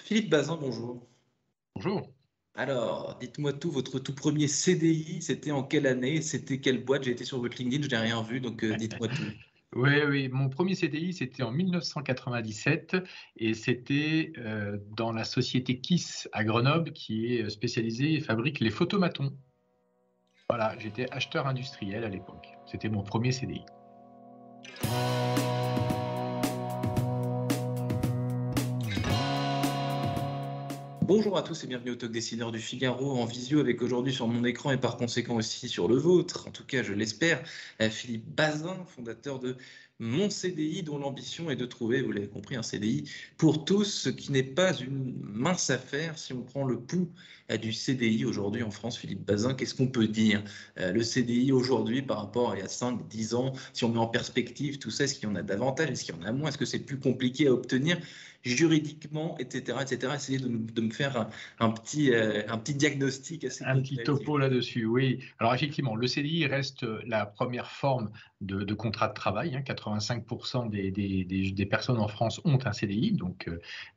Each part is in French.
Philippe Bazin, bonjour. Bonjour. Alors, dites-moi tout, votre tout premier CDI, c'était en quelle année? C'était quelle boîte? J'ai été sur votre LinkedIn, je n'ai rien vu, donc dites-moi tout. Oui, oui, mon premier CDI, c'était en 1997 et c'était dans la société KISS à Grenoble qui est spécialisée et fabrique les photomatons. Voilà, j'étais acheteur industriel à l'époque. C'était mon premier CDI. Bonjour à tous et bienvenue au Talk Décideur du Figaro en visio avec aujourd'hui sur mon écran et par conséquent aussi sur le vôtre, en tout cas je l'espère, Philippe Bazin, fondateur de Mon CDI dont l'ambition est de trouver, vous l'avez compris, un CDI pour tous, ce qui n'est pas une mince affaire si on prend le pouls du CDI aujourd'hui en France. Philippe Bazin, qu'est-ce qu'on peut dire? Le CDI aujourd'hui par rapport à il y a 5, 10 ans, si on met en perspective tout ça, est-ce qu'il y en a davantage, est-ce qu'il y en a moins, est-ce que c'est plus compliqué à obtenir juridiquement, etc., etc. Essayez de me faire un petit diagnostic assez Un petit complet. topo là-dessus, oui. Alors effectivement, le CDI reste la première forme de contrat de travail, hein. 85% des personnes en France ont un CDI, donc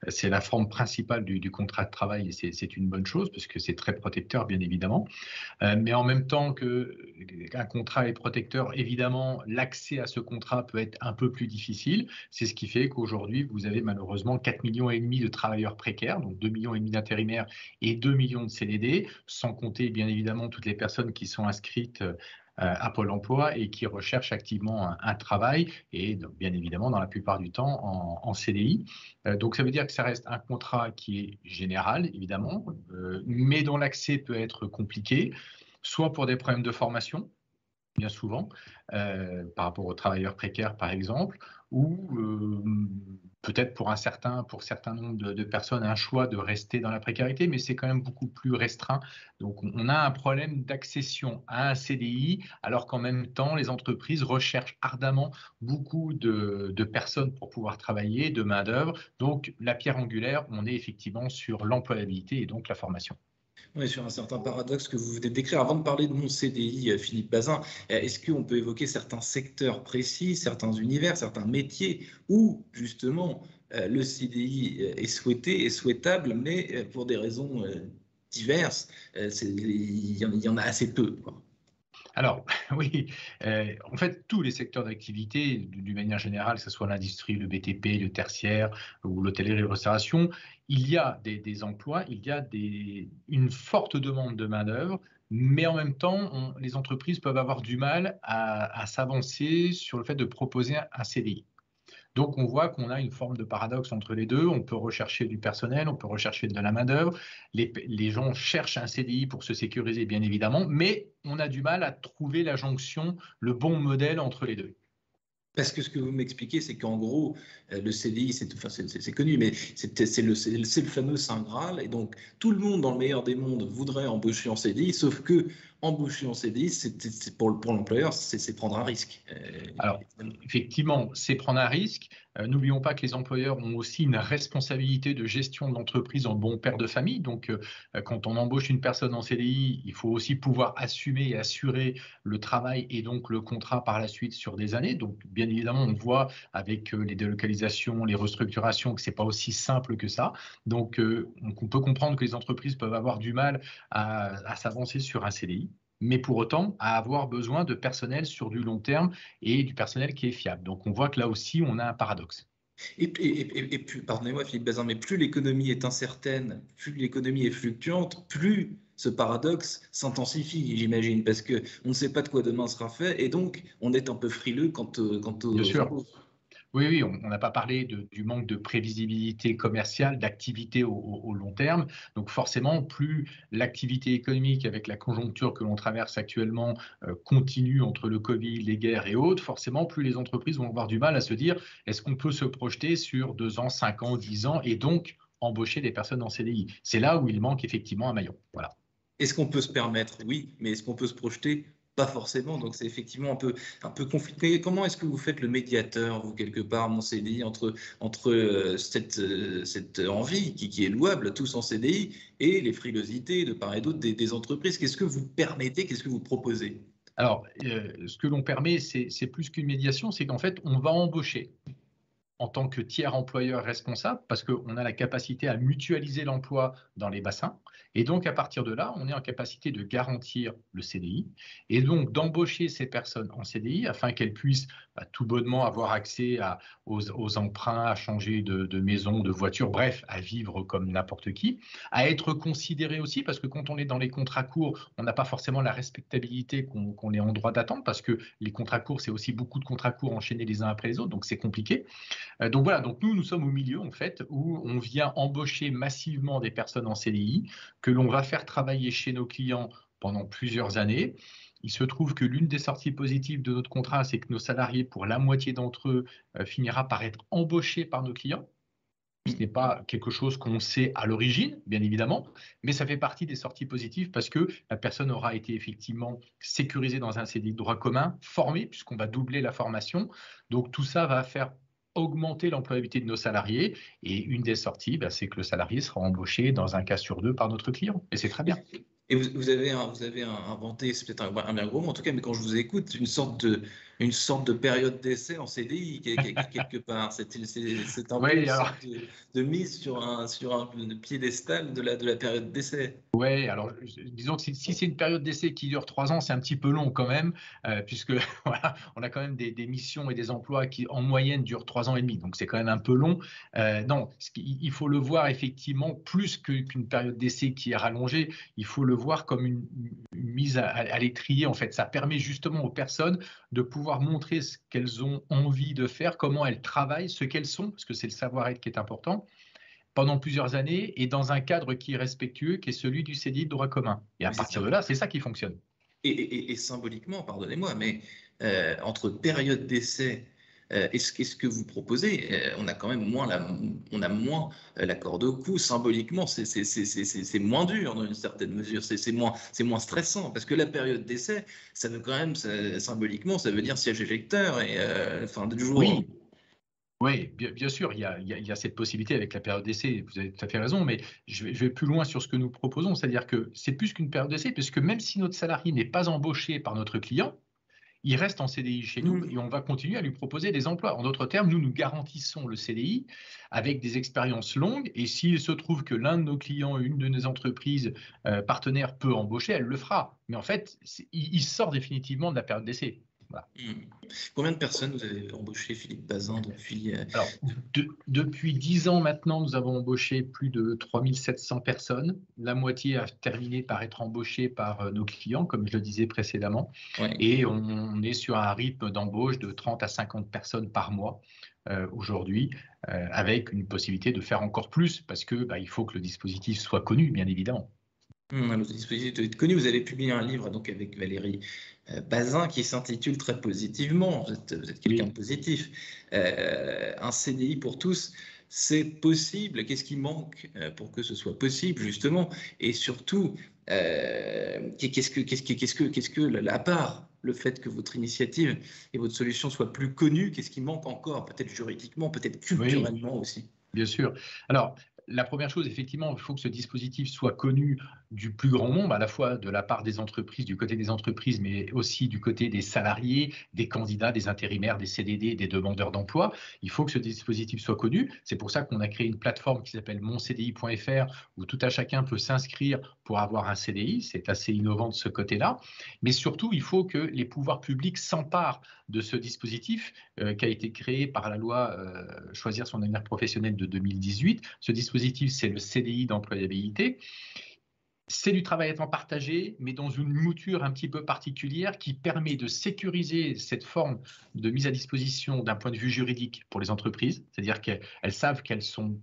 c'est la forme principale du contrat de travail et c'est une bonne chose parce que c'est très protecteur, bien évidemment. Mais en même temps qu'un contrat est protecteur, évidemment, l'accès à ce contrat peut être un peu plus difficile. C'est ce qui fait qu'aujourd'hui, vous avez malheureusement 4,5 millions de travailleurs précaires, donc 2,5 millions d'intérimaires et 2 millions de CDD, sans compter bien évidemment toutes les personnes qui sont inscrites à Pôle emploi et qui recherchent activement un travail, et donc, bien évidemment dans la plupart du temps en CDI. Donc ça veut dire que ça reste un contrat qui est général, évidemment, mais dont l'accès peut être compliqué, soit pour des problèmes de formation, bien souvent, par rapport aux travailleurs précaires, par exemple, ou peut-être pour certains nombres de personnes, un choix de rester dans la précarité, mais c'est quand même beaucoup plus restreint. Donc, on a un problème d'accession à un CDI, alors qu'en même temps, les entreprises recherchent ardemment beaucoup de personnes pour pouvoir travailler, de main-d'œuvre. Donc, la pierre angulaire, on est effectivement sur l'employabilité et donc la formation. On est sur un certain paradoxe que vous venez de décrire. Avant de parler de mon CDI, Philippe Bazin, est-ce qu'on peut évoquer certains secteurs précis, certains univers, certains métiers où justement le CDI est souhaité, est souhaitable, mais pour des raisons diverses, il y en a assez peu, quoi. Alors, oui, en fait, tous les secteurs d'activité, d'une manière générale, que ce soit l'industrie, le BTP, le tertiaire ou l'hôtellerie et la restauration, il y a des emplois, il y a une forte demande de main-d'œuvre, mais en même temps, les entreprises peuvent avoir du mal à s'avancer sur le fait de proposer un CDI. Donc, on voit qu'on a une forme de paradoxe entre les deux. On peut rechercher du personnel, on peut rechercher de la main-d'œuvre. Les gens cherchent un CDI pour se sécuriser, bien évidemment, mais on a du mal à trouver la jonction, le bon modèle entre les deux. Parce que ce que vous m'expliquez, c'est qu'en gros, le CDI, c'est connu, mais c'est le fameux Saint Graal. Et donc, tout le monde, dans le meilleur des mondes, voudrait embaucher en CDI, sauf que embaucher en CDI, pour l'employeur, c'est prendre un risque. Alors, effectivement, c'est prendre un risque. N'oublions pas que les employeurs ont aussi une responsabilité de gestion de l'entreprise en bon père de famille. Donc, quand on embauche une personne en CDI, il faut aussi pouvoir assumer et assurer le travail et donc le contrat par la suite sur des années. Donc, bien évidemment, on voit avec les délocalisations, les restructurations, que c'est pas aussi simple que ça. Donc, on peut comprendre que les entreprises peuvent avoir du mal à s'avancer sur un CDI, mais pour autant à avoir besoin de personnel sur du long terme et du personnel qui est fiable. Donc on voit que là aussi, on a un paradoxe. Et plus, pardonnez-moi, Philippe Bazin, mais plus l'économie est incertaine, plus l'économie est fluctuante, plus ce paradoxe s'intensifie, j'imagine, parce que on ne sait pas de quoi demain sera fait, et donc on est un peu frileux quant Bien aux sûr. embauches. Oui, oui, on n'a pas parlé du manque de prévisibilité commerciale, d'activité au long terme. Donc forcément, plus l'activité économique avec la conjoncture que l'on traverse actuellement continue entre le Covid, les guerres et autres, forcément, plus les entreprises vont avoir du mal à se dire est-ce qu'on peut se projeter sur 2 ans, 5 ans, 10 ans et donc embaucher des personnes en CDI. C'est là où il manque effectivement un maillon. Voilà. Est-ce qu'on peut se permettre? Oui, mais est-ce qu'on peut se projeter? Pas forcément. Donc c'est effectivement un peu compliqué. Comment est-ce que vous faites le médiateur, vous, quelque part, mon CDI, entre cette envie qui est louable, tous en CDI, et les frilosités de part et d'autre des entreprises? Qu'est-ce que vous permettez? Qu'est-ce que vous proposez? Alors, ce que l'on permet, c'est plus qu'une médiation, c'est qu'en fait, on va embaucher. en tant que tiers employeur responsable parce qu'on a la capacité à mutualiser l'emploi dans les bassins. Et donc, à partir de là, on est en capacité de garantir le CDI et donc d'embaucher ces personnes en CDI afin qu'elles puissent tout bonnement avoir accès aux emprunts, à changer de maison, de voiture, bref, à vivre comme n'importe qui, à être considérées aussi parce que quand on est dans les contrats courts, on n'a pas forcément la respectabilité qu'on est en droit d'attendre parce que les contrats courts, c'est aussi beaucoup de contrats courts enchaînés les uns après les autres, donc c'est compliqué. Donc voilà, donc nous sommes au milieu en fait où on vient embaucher massivement des personnes en CDI que l'on va faire travailler chez nos clients pendant plusieurs années. Il se trouve que l'une des sorties positives de notre contrat, c'est que nos salariés, pour la moitié d'entre eux, finira par être embauchés par nos clients. Ce n'est pas quelque chose qu'on sait à l'origine, bien évidemment, mais ça fait partie des sorties positives parce que la personne aura été effectivement sécurisée dans un CDI de droit commun, formée, puisqu'on va doubler la formation. Donc tout ça va faire augmenter l'employabilité de nos salariés. Et une des sorties, c'est que le salarié sera embauché dans un cas sur deux par notre client. Et c'est très bien. Et vous avez, inventé, c'est peut-être un bien gros mot en tout cas, mais quand je vous écoute, une sorte de période d'essai en CDI quelque part. C'est un peu Oui, une alors, sorte de mise sur un piédestal de la période d'essai. ouais, alors disons que si c'est une période d'essai qui dure 3 ans, c'est un petit peu long quand même, puisque voilà, on a quand même des missions et des emplois qui en moyenne durent 3 ans et demi, donc c'est quand même un peu long. Non, il faut le voir effectivement plus qu'une période d'essai qui est rallongée, il faut le voir comme une mise à l'étrier en fait. Ça permet justement aux personnes de pouvoir montrer ce qu'elles ont envie de faire, comment elles travaillent, ce qu'elles sont, parce que c'est le savoir-être qui est important pendant plusieurs années et dans un cadre qui est respectueux, qui est celui du CDI de droit commun. Et à Mais c'est partir ça. de là, c'est ça qui fonctionne. Et symboliquement, pardonnez-moi, mais entre période d'essai et ce que vous proposez, on a quand même on a moins la corde au cou. Symboliquement, c'est moins dur dans une certaine mesure. C'est moins stressant parce que la période d'essai, ça veut quand même, symboliquement, ça veut dire siège éjecteur et fin de jour. Oui, oui, bien sûr, il y a cette possibilité avec la période d'essai, vous avez tout à fait raison, mais je vais plus loin sur ce que nous proposons, c'est-à-dire que c'est plus qu'une période d'essai, puisque même si notre salarié n'est pas embauché par notre client, il reste en CDI chez nous et on va continuer à lui proposer des emplois. En d'autres termes, nous garantissons le CDI avec des expériences longues et s'il se trouve que l'un de nos clients, une de nos entreprises partenaires peut embaucher, elle le fera. Mais en fait, il sort définitivement de la période d'essai. Voilà. Combien de personnes vous avez embauché, Philippe Bazin, depuis Alors, depuis 10 ans maintenant, nous avons embauché plus de 3700 personnes. La moitié a terminé par être embauchée par nos clients, comme je le disais précédemment. ouais. Et on est sur un rythme d'embauche de 30 à 50 personnes par mois aujourd'hui, avec une possibilité de faire encore plus, parce que il faut que le dispositif soit connu, bien évidemment. Le dispositif doit être connu. Vous avez publié un livre donc avec Valérie Bazin qui s'intitule très positivement. Vous êtes quelqu'un de Oui. positif. Un CDI pour tous, c'est possible. Qu'est-ce qui manque pour que ce soit possible justement? Et surtout, qu'est-ce que à part le fait que votre initiative et votre solution soient plus connues, qu'est-ce qui manque encore? Peut-être juridiquement, peut-être Oui. culturellement aussi. Bien sûr. Alors, la première chose, effectivement, il faut que ce dispositif soit connu du plus grand nombre, à la fois de la part des entreprises, du côté des entreprises, mais aussi du côté des salariés, des candidats, des intérimaires, des CDD, des demandeurs d'emploi. Il faut que ce dispositif soit connu. C'est pour ça qu'on a créé une plateforme qui s'appelle moncdi.fr où tout à chacun peut s'inscrire pour avoir un CDI. C'est assez innovant de ce côté-là. Mais surtout, il faut que les pouvoirs publics s'emparent de ce dispositif qui a été créé par la loi Choisir son avenir professionnel de 2018. Ce dispositif, c'est le CDI d'employabilité. C'est du travail à temps partagé, mais dans une mouture un petit peu particulière qui permet de sécuriser cette forme de mise à disposition d'un point de vue juridique pour les entreprises, c'est-à-dire qu'elles savent qu'elles sont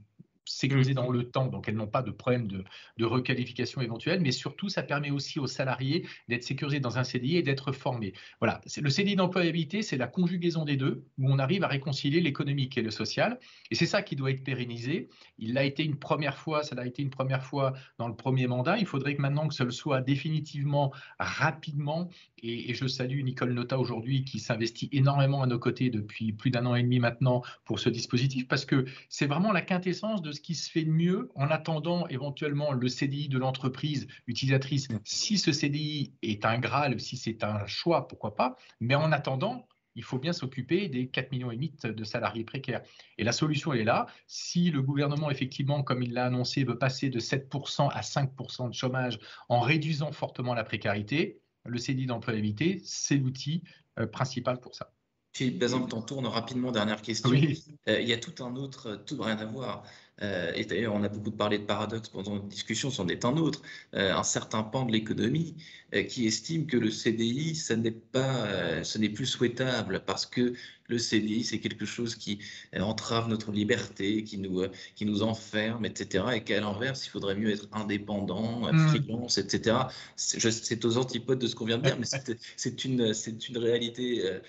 sécurisées dans le temps, donc elles n'ont pas de problème de requalification éventuelle, mais surtout, ça permet aussi aux salariés d'être sécurisés dans un CDI et d'être formés. Voilà, le CDI d'employabilité, c'est la conjugaison des deux, où on arrive à réconcilier l'économique et le social, et c'est ça qui doit être pérennisé. Il l'a été une première fois, ça l'a été une première fois dans le premier mandat. Il faudrait que maintenant que ce le soit définitivement, rapidement, et je salue Nicole Notat aujourd'hui qui s'investit énormément à nos côtés depuis plus d'un an et demi maintenant pour ce dispositif, parce que c'est vraiment la quintessence de ce qui se fait de mieux en attendant éventuellement le CDI de l'entreprise utilisatrice. Si ce CDI est un Graal, si c'est un choix, pourquoi pas, mais en attendant, il faut bien s'occuper des 4,5 millions de salariés précaires. Et la solution, elle est là. Si le gouvernement, effectivement, comme il l'a annoncé, veut passer de 7% à 5% de chômage en réduisant fortement la précarité, le CDI d'employabilité, c'est l'outil principal pour ça. Philippe Bazin, le temps tourne rapidement. Dernière question. Oui. Il y a tout un autre, tout rien à voir. Et d'ailleurs, on a beaucoup parlé de paradoxe pendant notre discussion, c'en est un autre. Un certain pan de l'économie qui estime que le CDI, ce n'est plus souhaitable parce que le CDI, c'est quelque chose qui entrave notre liberté, qui nous enferme, etc. Et qu'à l'inverse, il faudrait mieux être indépendant, freelance, etc. C'est aux antipodes de ce qu'on vient de dire, mais c'est une réalité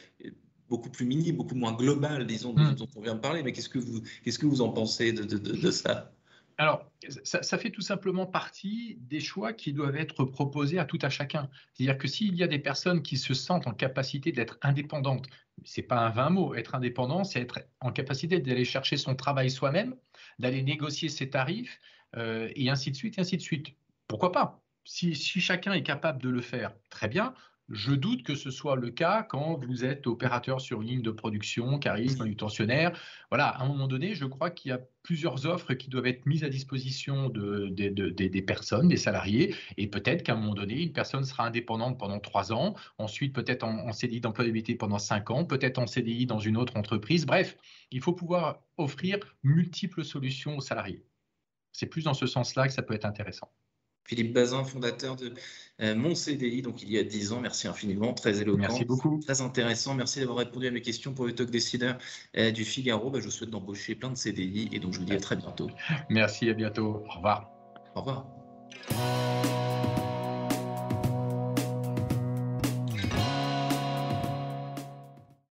beaucoup plus mini, beaucoup moins global, disons, dont on vient de parler. Mais qu'est-ce que vous en pensez de ça? Alors, ça fait tout simplement partie des choix qui doivent être proposés à tout à chacun. C'est-à-dire que s'il y a des personnes qui se sentent en capacité d'être indépendantes, c'est pas un vain mot, être indépendant, c'est être en capacité d'aller chercher son travail soi-même, d'aller négocier ses tarifs, et ainsi de suite, et ainsi de suite. Pourquoi pas? Si chacun est capable de le faire, très bien. Je doute que ce soit le cas quand vous êtes opérateur sur une ligne de production, cariste, manutentionnaire. Voilà, à un moment donné, je crois qu'il y a plusieurs offres qui doivent être mises à disposition des personnes, des salariés, et peut-être qu'à un moment donné, une personne sera indépendante pendant 3 ans, ensuite peut-être en CDI d'employabilité pendant 5 ans, peut-être en CDI dans une autre entreprise. Bref, il faut pouvoir offrir multiples solutions aux salariés. C'est plus dans ce sens-là que ça peut être intéressant. Philippe Bazin, fondateur de Mon CDI, donc il y a 10 ans. Merci infiniment, très Merci éloquent, beaucoup. très intéressant. Merci d'avoir répondu à mes questions pour le Talk Décideur du Figaro. Bah, je vous souhaite d'embaucher plein de CDI et donc je vous dis à très bientôt. Merci, à bientôt. Au revoir. Au revoir.